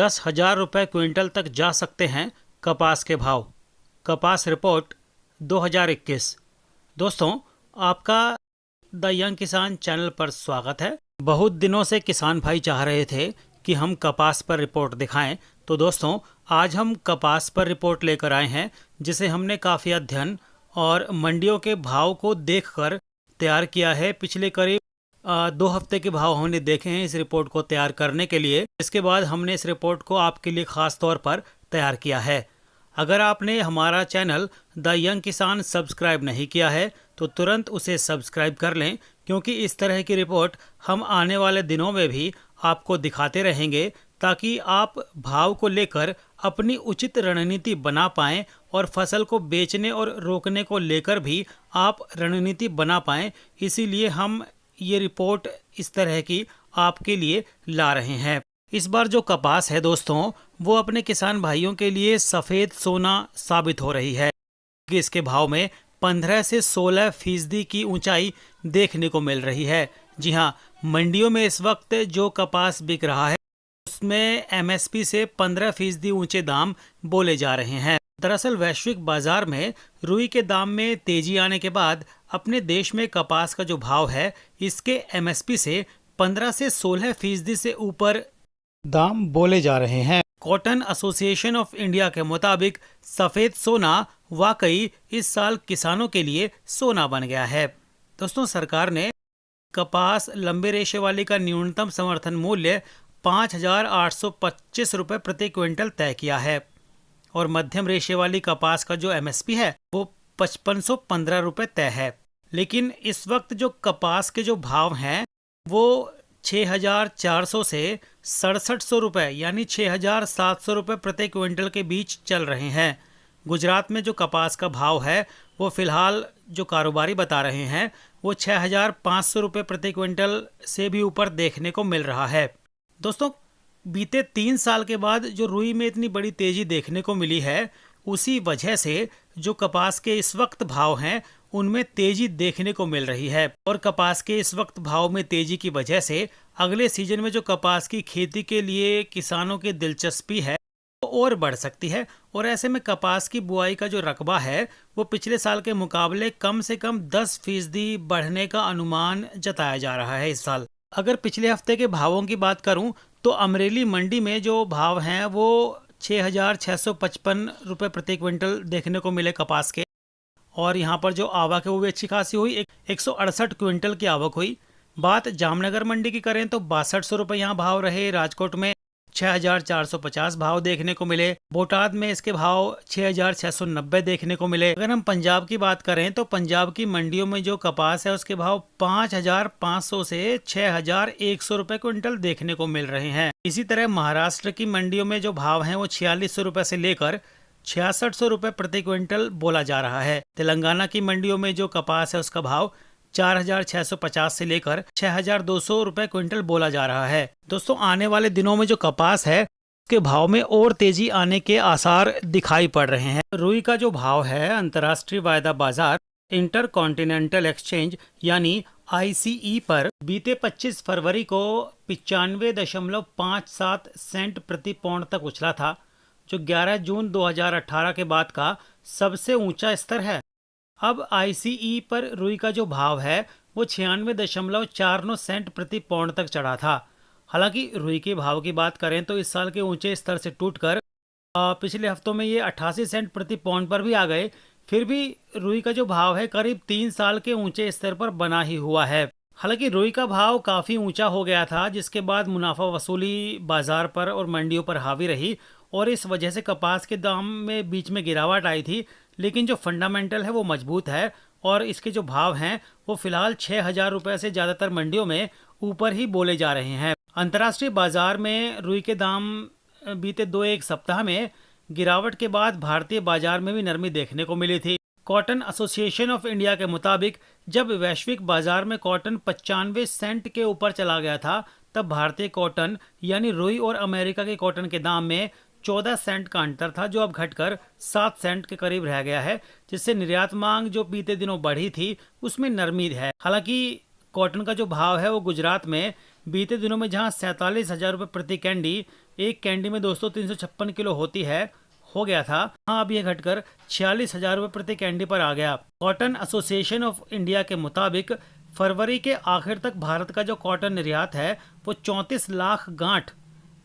10,000 रुपये क्विंटल तक जा सकते हैं कपास के भाव। कपास रिपोर्ट 2021। दोस्तों, आपका द यंग किसान चैनल पर स्वागत है। बहुत दिनों से किसान भाई चाह रहे थे कि हम कपास पर रिपोर्ट दिखाएं, तो दोस्तों आज हम कपास पर रिपोर्ट लेकर आए हैं, जिसे हमने काफ़ी अध्ययन और मंडियों के भाव को देखकर तैयार किया है। पिछले करीब 2 हफ्ते के भाव हमने देखे हैं इस रिपोर्ट को तैयार करने के लिए। इसके बाद हमने इस रिपोर्ट को आपके लिए ख़ास तौर पर तैयार किया है। अगर आपने हमारा चैनल द यंग किसान सब्सक्राइब नहीं किया है तो तुरंत उसे सब्सक्राइब कर लें, क्योंकि इस तरह की रिपोर्ट हम आने वाले दिनों में भी आपको दिखाते रहेंगे, ताकि आप भाव को लेकर अपनी उचित रणनीति बना पाएं और फसल को बेचने और रोकने को लेकर भी आप रणनीति बना पाएं। इसीलिए हम ये रिपोर्ट इस तरह की आपके लिए ला रहे हैं। इस बार जो कपास है दोस्तों, वो अपने किसान भाइयों के लिए सफ़ेद सोना साबित हो रही है, कि इसके भाव में 15 से 16% की ऊंचाई देखने को मिल रही है। जी हाँ, मंडियों में इस वक्त जो कपास बिक रहा है उसमें एमएसपी से 15% ऊंचे दाम बोले जा रहे हैं। दरअसल वैश्विक बाजार में रुई के दाम में तेजी आने के बाद अपने देश में कपास का जो भाव है, इसके एमएसपी से 15 से 16% से ऊपर दाम बोले जा रहे हैं। कॉटन एसोसिएशन ऑफ इंडिया के मुताबिक सफ़ेद सोना वाकई इस साल किसानों के लिए सोना बन गया है। दोस्तों, सरकार ने कपास लंबे रेशे वाली का न्यूनतम समर्थन मूल्य 5,825 रुपये प्रति क्विंटल तय किया है, और मध्यम रेशे वाली कपास का जो एमएसपी है वो 5515 रुपये तय है। लेकिन इस वक्त जो कपास के जो भाव हैं वो 6,400 से 6,700 रुपये यानी 6,700 रुपये प्रति क्विंटल के बीच चल रहे हैं। गुजरात में जो कपास का भाव है वो फ़िलहाल जो कारोबारी बता रहे हैं वो 6,500 रुपये प्रति क्विंटल से भी ऊपर देखने को मिल रहा है। दोस्तों, बीते 3 साल के बाद जो रुई में इतनी बड़ी तेज़ी देखने को मिली है, उसी वजह से जो कपास के इस वक्त भाव हैं उनमें तेजी देखने को मिल रही है। और कपास के इस वक्त भाव में तेजी की वजह से अगले सीजन में जो कपास की खेती के लिए किसानों की दिलचस्पी है वो और बढ़ सकती है। और ऐसे में कपास की बुआई का जो रकबा है वो पिछले साल के मुकाबले कम से कम 10% बढ़ने का अनुमान जताया जा रहा है इस साल। अगर पिछले हफ्ते के भावों की बात करूं तो अमरेली मंडी में जो भाव हैं वो 6,655 रुपये प्रति क्विंटल देखने को मिले कपास के। और यहाँ पर जो आवक है वो भी अच्छी खासी हुई, 168 क्विंटल की आवक हुई। बात जामनगर मंडी की करें तो 6200 रुपये यहाँ भाव रहे। राजकोट में 6,450 भाव देखने को मिले। बोटाद में इसके भाव 6,690 देखने को मिले। अगर हम पंजाब की बात करें तो पंजाब की मंडियों में जो कपास है उसके भाव 5,500 से 6,100 रुपये क्विंटल देखने को मिल रहे हैं। इसी तरह महाराष्ट्र की मंडियों में जो भाव हैं वो 4,600 रुपये से लेकर 6,600 रुपये प्रति क्विंटल बोला जा रहा है। तेलंगाना की मंडियों में जो कपास है उसका भाव 4,650 से लेकर 6,200 रुपये क्विंटल बोला जा रहा है। दोस्तों, आने वाले दिनों में जो कपास है उसके भाव में और तेजी आने के आसार दिखाई पड़ रहे हैं। रुई का जो भाव है अंतर्राष्ट्रीय वायदा बाजार इंटर कॉन्टिनेंटल एक्सचेंज यानी ICE पर बीते 25 फरवरी को 95.57 सेंट प्रति पौंड तक उछला था, जो 11 जून 2018 के बाद का सबसे ऊंचा स्तर है। अब ICE पर रुई का जो भाव है वो 96.49 सेंट प्रति पौंड तक चढ़ा था। हालांकि रुई के भाव की बात करें तो इस साल के ऊंचे स्तर से टूटकर पिछले हफ्तों में ये 88 सेंट प्रति पौंड पर भी आ गए। फिर भी रुई का जो भाव है करीब 3 साल के ऊंचे स्तर पर बना ही हुआ है। हालांकि रुई का भाव काफ़ी ऊंचा हो गया था, जिसके बाद मुनाफा वसूली बाजार पर और मंडियों पर हावी रही, और इस वजह से कपास के दाम में बीच में गिरावट आई थी। लेकिन जो फंडामेंटल है वो मजबूत है, और इसके जो भाव हैं वो फिलहाल 6,000 रुपये से ज़्यादातर मंडियों में ऊपर ही बोले जा रहे हैं। अंतर्राष्ट्रीय बाजार में रुई के दाम बीते 2-1 सप्ताह में गिरावट के बाद भारतीय बाजार में भी नरमी देखने को मिली थी। कॉटन एसोसिएशन ऑफ इंडिया के मुताबिक जब वैश्विक बाजार में कॉटन 95 सेंट के ऊपर चला गया था, तब भारतीय कॉटन यानी रुई और अमेरिका के कॉटन के दाम में 14 सेंट का अंतर था, जो अब घटकर 7 सेंट के करीब रह गया है, जिससे निर्यात मांग जो बीते दिनों बढ़ी थी उसमें नरमी है। हालांकि कॉटन का जो भाव है वो गुजरात में बीते दिनों में जहां 47,000 रुपये प्रति कैंडी, एक कैंडी में दोस्तों 356 किलो होती है, हो गया था, हाँ अब यह घटकर 46,000 रुपये प्रति कैंडी पर आ गया। कॉटन एसोसिएशन ऑफ इंडिया के मुताबिक फरवरी के आखिर तक भारत का जो कॉटन निर्यात है वो 34 लाख गांठ,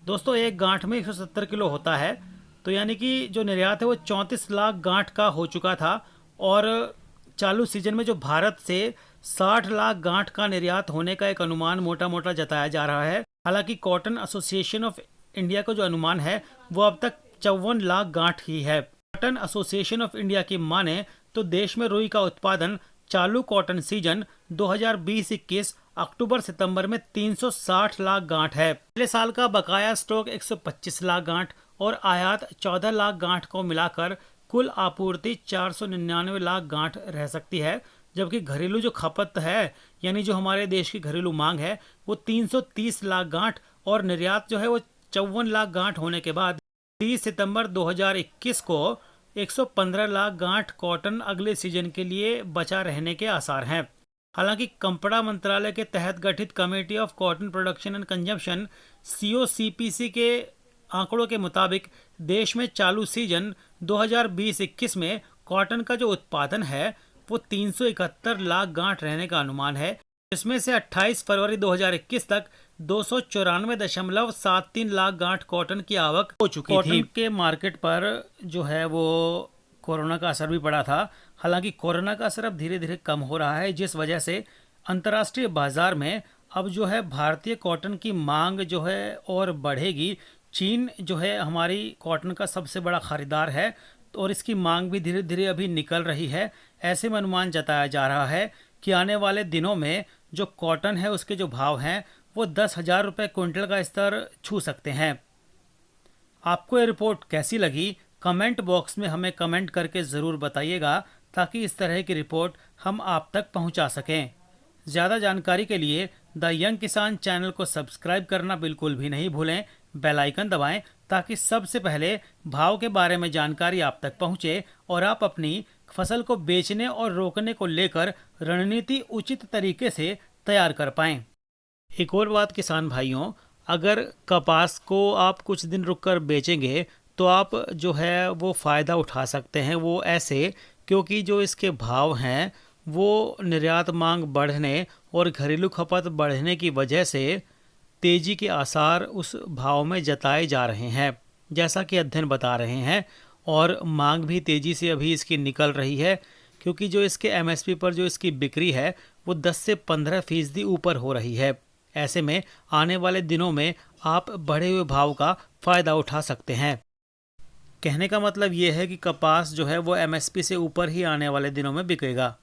दोस्तों एक गांठ में 170 किलो होता है, तो यानी कि जो निर्यात है वो 34 लाख गांठ का हो चुका था। और चालू सीजन में जो भारत से 60 लाख गांठ का निर्यात होने का एक अनुमान मोटा मोटा जताया जा रहा है। हालांकि कॉटन एसोसिएशन ऑफ इंडिया का जो अनुमान है वो अब तक 54 लाख गांठ ही है। कॉटन एसोसिएशन ऑफ इंडिया की माने तो देश में रुई का उत्पादन चालू कॉटन सीजन 2020-21 अक्टूबर सितंबर में 360 लाख गांठ है। पिछले साल का बकाया स्टॉक 125 लाख गांठ और आयात 14 लाख गांठ को मिलाकर कुल आपूर्ति 499 लाख गांठ रह सकती है, जबकि घरेलू जो खपत है यानी जो हमारे देश की घरेलू मांग है वो 330 लाख गांठ और निर्यात जो है वो 54 लाख गांठ होने के बाद 30 सितंबर 2021 को 115 लाख गांठ कॉटन अगले सीजन के लिए बचा रहने के आसार हैं। हालांकि कपड़ा मंत्रालय के तहत गठित committee of cotton production and consumption COCPC के आंकड़ों के मुताबिक देश में चालू सीजन 2020-21 में कॉटन का जो उत्पादन है वो 371 लाख गांठ रहने का अनुमान है, जिसमें से 28 फरवरी 2021 तक 294.73 लाख गांठ कॉटन की आवक हो चुकी थी। कॉटन के मार्केट पर जो है वो कोरोना का असर भी पड़ा था। हालांकि कोरोना का असर अब धीरे धीरे कम हो रहा है, जिस वजह से अंतर्राष्ट्रीय बाजार में अब जो है भारतीय कॉटन की मांग जो है और बढ़ेगी। चीन जो है हमारी कॉटन का सबसे बड़ा खरीदार है और इसकी मांग भी धीरे धीरे अभी निकल रही है। ऐसे में अनुमान जताया जा रहा है कि आने वाले दिनों में जो कॉटन है उसके जो भाव हैं वो 10,000 रुपये क्विंटल का स्तर छू सकते हैं। आपको ये रिपोर्ट कैसी लगी कमेंट बॉक्स में हमें कमेंट करके ज़रूर बताइएगा, ताकि इस तरह की रिपोर्ट हम आप तक पहुंचा सकें। ज़्यादा जानकारी के लिए द यंग किसान चैनल को सब्सक्राइब करना बिल्कुल भी नहीं भूलें, बेल आइकन दबाएं ताकि सबसे पहले भाव के बारे में जानकारी आप तक पहुंचे और आप अपनी फसल को बेचने और रोकने को लेकर रणनीति उचित तरीके से तैयार कर पाएं। एक और बात किसान भाइयों, अगर कपास को आप कुछ दिन रुककर बेचेंगे तो आप जो है वो फ़ायदा उठा सकते हैं। वो ऐसे क्योंकि जो इसके भाव हैं वो निर्यात मांग बढ़ने और घरेलू खपत बढ़ने की वजह से तेज़ी के आसार उस भाव में जताए जा रहे हैं, जैसा कि अध्ययन बता रहे हैं। और मांग भी तेज़ी से अभी इसकी निकल रही है, क्योंकि जो इसके MSP पर जो इसकी बिक्री है वो 10 से 15% ऊपर हो रही है। ऐसे में आने वाले दिनों में आप बढ़े हुए भाव का फ़ायदा उठा सकते हैं। कहने का मतलब ये है कि कपास जो है वो MSP से ऊपर ही आने वाले दिनों में बिकेगा।